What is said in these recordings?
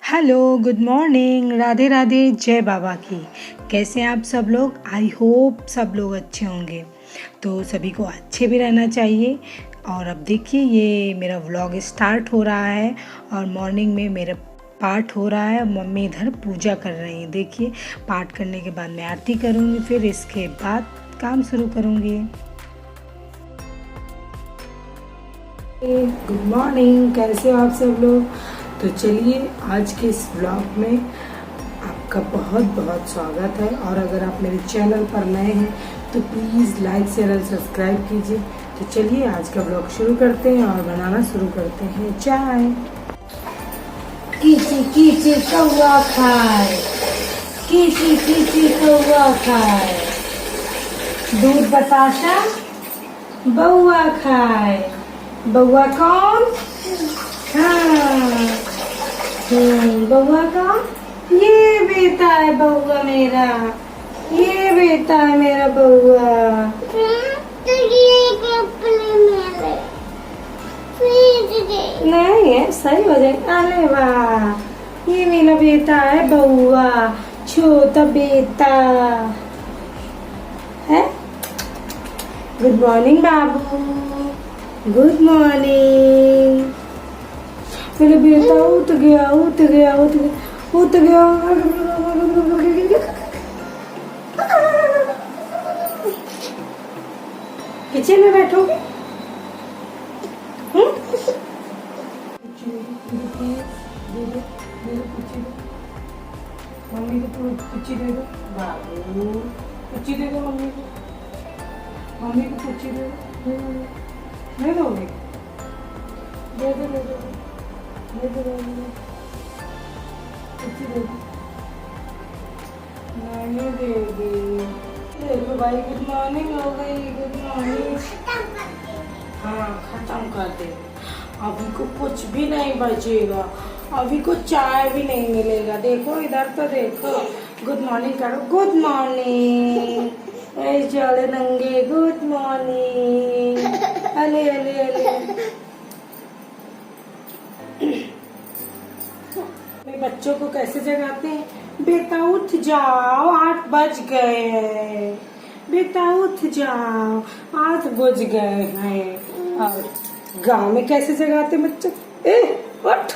Hello, good morning, Radhe Radhe, जय बाबा की। कैसे हैं आप सब लोग? आई होप सब लोग अच्छे होंगे। तो सभी को अच्छे भी रहना चाहिए। और अब देखिए ये मेरा व्लॉग स्टार्ट हो रहा है और मॉर्निंग में मेरा पाठ हो रहा है। मम्मी इधर पूजा कर रही हैं। देखिए पाठ करने के बाद मैं आरती करूँगी, फिर इसके बाद काम शुरू करूँगी। गुड मॉर्निंग, कैसे हो आप सब लोग? तो चलिए आज के इस ब्लॉग में आपका बहुत बहुत स्वागत है। और अगर आप मेरे चैनल पर नए हैं तो प्लीज़ लाइक शेयर और सब्सक्राइब कीजिए। तो चलिए आज का ब्लॉग शुरू करते हैं और बनाना शुरू करते हैं चाय। कीची कीची कौआ खाए, कीची कीची कौआ खाए, दूध बतासा बउआ खाए। बउआ कौन? हाँ, बउआ कौन? ये बेटा है बउआ मेरा, ये बेटा है मेरा बउआ। तो ये कपड़े मेरे नहीं है, सही हो जाएगा। अरे वाह, ये मेरा बेटा है बउआ, छोटा बेटा है। गुड मॉर्निंग बाबू, गुड मॉर्निंग। मेरा बेटा उठ गया, उठ गया, उठ गया, उठ गया। किचन में बैठोगे? मम्मी को कुछ दे दो बाबू, कुछ दे दो मम्मी को, मम्मी को कुछ दे दो। नहीं दोगे? दे दो, दे दो, दे दो, दे दो, कुछ दे दो। नहीं देगी। देखो भाई, गुड मॉर्निंग हो गई, गुड मॉर्निंग। हाँ खत्म कर दे। अभी को कुछ भी नहीं बचेगा, अभी को चाय भी नहीं मिलेगा। देखो इधर तो देखो, गुड मॉर्निंग करो, गुड मॉर्निंग। ऐ चले नंगे, गुड मॉर्निंग। अले अले अले। मैं बच्चों को कैसे जगाते हैं? बेटा उठ जाओ, 8 बज गए हैं। बेटा उठ जाओ, 8 बज गए हैं। और गांव में कैसे जगाते बच्चे? ए उठ,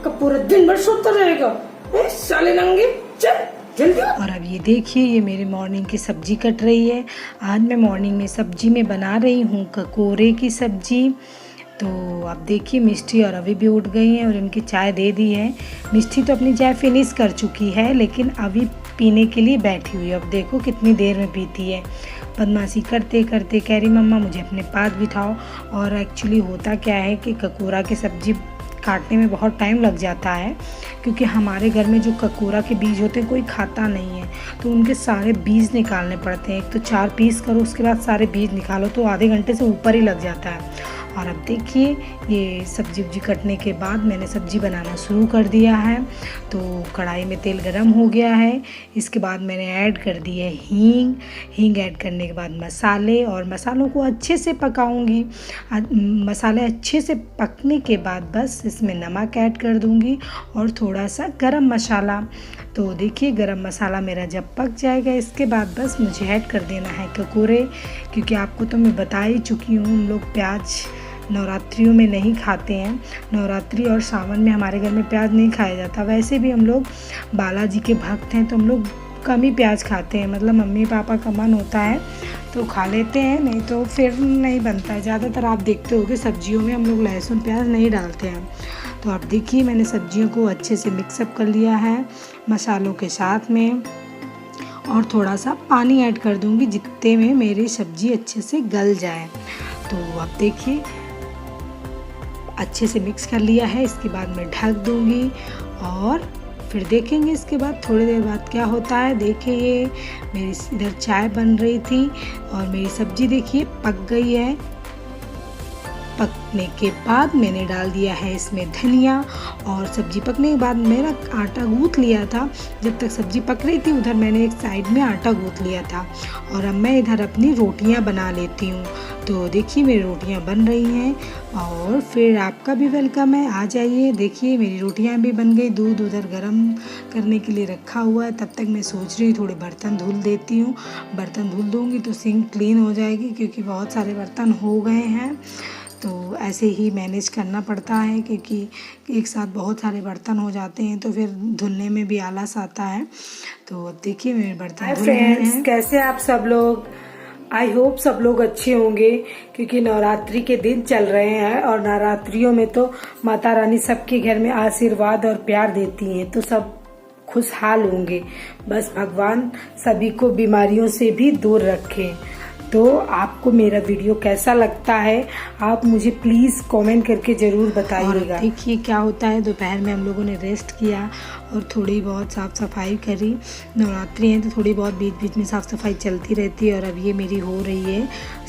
कब पूरा दिन भर सोता रहेगा? ए साले नंगे, चल जल्दी। और अब ये देखिए, ये मेरी मॉर्निंग की सब्जी कट रही है। आज मैं मॉर्निंग में सब्जी में बना रही हूँ ककोरे की सब्जी। तो आप देखिए मिष्टी और अभी भी उठ गई हैं और इनकी चाय दे दी है। मिष्टी तो अपनी चाय फिनिश कर चुकी है, लेकिन अभी पीने के लिए बैठी हुई है। अब देखो कितनी देर में पीती है। बदमाशी करते करते कह रही मम्मा मुझे अपने पास बिठाओ। और एक्चुअली होता क्या है कि ककोरा की सब्ज़ी काटने में बहुत टाइम लग जाता है, क्योंकि हमारे घर में जो ककोरा के बीज होते हैं कोई खाता नहीं है, तो उनके सारे बीज निकालने पड़ते हैं। एक तो 4 पीस करो, उसके बाद सारे बीज निकालो, तो आधे घंटे से ऊपर ही लग जाता है। और अब देखिए ये सब्जी उब्जी कटने के बाद मैंने सब्जी बनाना शुरू कर दिया है। तो कढ़ाई में तेल गरम हो गया है। इसके बाद मैंने ऐड कर दी है हींग। हींग ऐड करने के बाद मसाले, और मसालों को अच्छे से पकाऊंगी। मसाले अच्छे से पकने के बाद बस इसमें नमक ऐड कर दूंगी और थोड़ा सा गरम मसाला। तो देखिए गरम मसाला मेरा जब पक जाएगा, इसके बाद बस मुझे ऐड कर देना है ककोरे। क्योंकि आपको तो मैं बता ही चुकी हूँ, हम लोग प्याज नवरात्रियों में नहीं खाते हैं। नवरात्रि और सावन में हमारे घर में प्याज नहीं खाया जाता। वैसे भी हम लोग बालाजी के भक्त हैं, तो हम लोग कम ही प्याज खाते हैं। मतलब मम्मी पापा का मन होता है तो खा लेते हैं, नहीं तो फिर नहीं बनता है। ज़्यादातर आप देखते होंगे सब्जियों में हम लोग लहसुन प्याज नहीं डालते हैं। तो आप देखिए मैंने सब्जियों को अच्छे से मिक्सअप कर लिया है मसालों के साथ में, और थोड़ा सा पानी ऐड कर दूंगी जितने में मेरी सब्जी अच्छे से गल जाए। तो आप देखिए अच्छे से मिक्स कर लिया है। इसके बाद मैं ढक दूंगी और फिर देखेंगे इसके बाद थोड़ी देर बाद क्या होता है। देखिए ये मेरी इधर चाय बन रही थी और मेरी सब्जी देखिए पक गई है। पकने के बाद मैंने डाल दिया है इसमें धनिया, और सब्ज़ी पकने के बाद मेरा आटा गूँथ लिया था। जब तक सब्ज़ी पक रही थी उधर मैंने एक साइड में आटा गूँथ लिया था, और अब मैं इधर अपनी रोटियां बना लेती हूँ। तो देखिए मेरी रोटियां बन रही हैं, और फिर आपका भी वेलकम है, आ जाइए। देखिए मेरी रोटियां भी बन गई, दूध उधर गरम करने के लिए रखा हुआ है। तब तक मैं सोच रही हूँ थोड़े बर्तन धुल देती हूँ। बर्तन धुल दूँगी तो सिंक क्लीन हो जाएगी, क्योंकि बहुत सारे बर्तन हो गए हैं। तो ऐसे ही मैनेज करना पड़ता है, क्योंकि एक साथ बहुत सारे बर्तन हो जाते हैं तो फिर धुलने में भी आलस आता है। तो अब देखिए मेरे बर्तन धुल गए हैं। कैसे आप सब लोग? आई होप सब लोग अच्छे होंगे, क्योंकि नवरात्रि के दिन चल रहे हैं, और नवरात्रियों में तो माता रानी सबके घर में आशीर्वाद और प्यार देती हैं, तो सब खुशहाल होंगे। बस भगवान सभी को बीमारियों से भी दूर रखे। तो आपको मेरा वीडियो कैसा लगता है आप मुझे प्लीज़ कमेंट करके ज़रूर बताइएगा। देखिए क्या होता है, दोपहर में हम लोगों ने रेस्ट किया और थोड़ी बहुत साफ़ सफाई करी। नवरात्रि है तो थोड़ी बहुत बीच बीच में साफ़ सफाई चलती रहती है। और अब ये मेरी हो रही है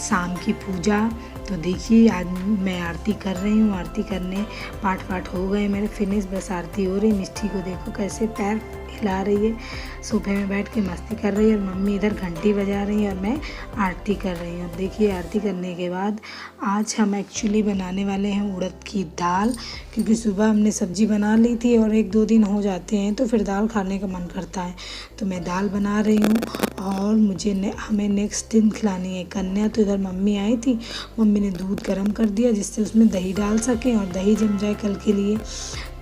शाम की पूजा। तो देखिए आज मैं आरती कर रही हूँ। आरती करने पाठ हो गए मेरे फिनिश, बस आरती हो रही। मिष्टी को देखो कैसे पैर हिला रही है, सोफे में बैठ के मस्ती कर रही है, और मम्मी इधर घंटी बजा रही है और मैं आरती कर रही हूँ। देखिए आरती करने के बाद आज हम एक्चुअली बनाने वाले हैं उड़द की दाल, क्योंकि सुबह हमने सब्जी बना ली थी और 1-2 दिन हो जाते हैं तो फिर दाल खाने का मन करता है। तो मैं दाल बना रही हूँ, और हमें नेक्स्ट दिन खिलानी है कन्या। तो इधर मम्मी आई थी, मम्मी ने दूध गर्म कर दिया जिससे उसमें दही डाल सकें और दही जम जाए कल के लिए।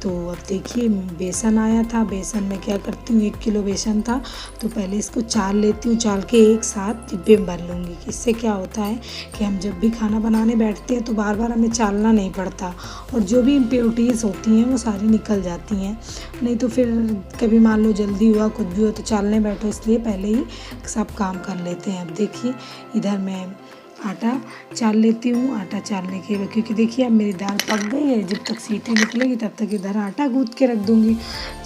तो अब देखिए बेसन आया था। बेसन में क्या करती हूँ, 1 किलो बेसन था तो पहले इसको चाल लेती हूँ। चाल के एक साथ डिब्बे में भर लूँगी। इससे क्या होता है कि हम जब भी खाना बनाने बैठते हैं तो बार बार हमें चालना नहीं पड़ता, और जो भी इम्प्योरिटीज़ होती हैं वो सारी निकल जाती हैं। नहीं तो फिर कभी मान लो जल्दी हुआ कुछ भी हो तो चालने बैठो, इसलिए पहले ही सब काम कर लेते हैं। अब देखिए इधर मैं आटा चाल लेती हूँ। आटा चालने के बाद, क्योंकि देखिए अब मेरी दाल पक गई है, जब तक सीटी निकलेगी तब तक इधर आटा गूँथ के रख दूँगी।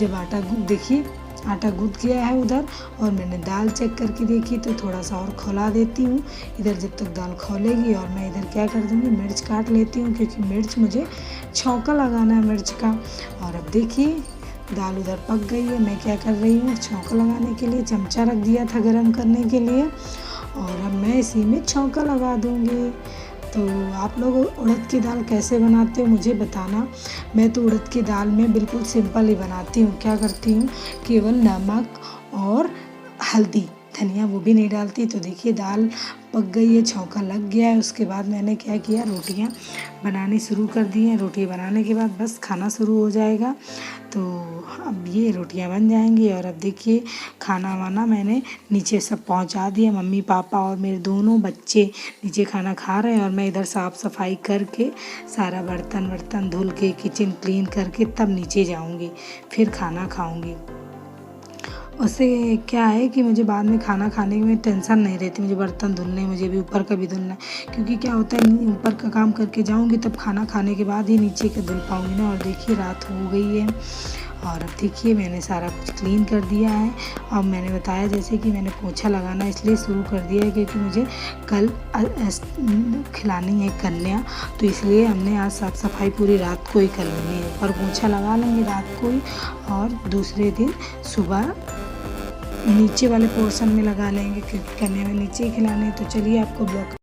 जब देखिए आटा गूँथ गया है उधर, और मैंने दाल चेक करके देखी तो थोड़ा सा और खौला देती हूँ इधर जब तक दाल खौलेगी। और मैं इधर क्या कर दूँगी, मिर्च काट लेती हूँ, क्योंकि मिर्च मुझे छौंका लगाना है मिर्च का। और अब देखिए दाल उधर पक गई है। मैं क्या कर रही हूँ, छौंका लगाने के लिए चमचा रख दिया था गरम करने के लिए, और अब मैं इसी में छौंका लगा दूँगी। तो आप लोग उड़द की दाल कैसे बनाते हो मुझे बताना। मैं तो उड़द की दाल में बिल्कुल सिंपल ही बनाती हूँ। क्या करती हूँ, केवल नमक और हल्दी, धनिया वो भी नहीं डालती। तो देखिए दाल पक गई है, छौंका लग गया है। उसके बाद मैंने क्या किया, रोटियां बनानी शुरू कर दी हैं। रोटी बनाने के बाद बस खाना शुरू हो जाएगा। तो अब ये रोटियां बन जाएंगी। और अब देखिए खाना वाना मैंने नीचे सब पहुंचा दिया। मम्मी पापा और मेरे दोनों बच्चे नीचे खाना खा रहे हैं, और मैं इधर साफ़ सफाई करके सारा बर्तन धुल के किचन क्लीन करके तब नीचे जाऊँगी, फिर खाना खाऊँगी। उससे क्या है कि मुझे बाद में खाना खाने में टेंशन नहीं रहती। मुझे बर्तन धुलने, मुझे भी ऊपर का भी धुलना है, क्योंकि क्या होता है ऊपर का काम करके जाऊंगी तब खाना खाने के बाद ही नीचे का धुल पाऊंगी ना। और देखिए रात हो गई है, और अब देखिए मैंने सारा कुछ क्लीन कर दिया है। और मैंने बताया जैसे कि मैंने पोछा लगाना इसलिए शुरू कर दिया है क्योंकि मुझे कल खिलानी है कन्या, तो इसलिए हमने आज साफ़ सफाई पूरी रात को ही कर लेनी है। और पोछा लगा लेंगे रात को ही, और दूसरे दिन सुबह नीचे वाले पोर्शन में लगा लेंगे, क्योंकि कन्या में नीचे ही खिलाने। तो चलिए आपको ब्लॉग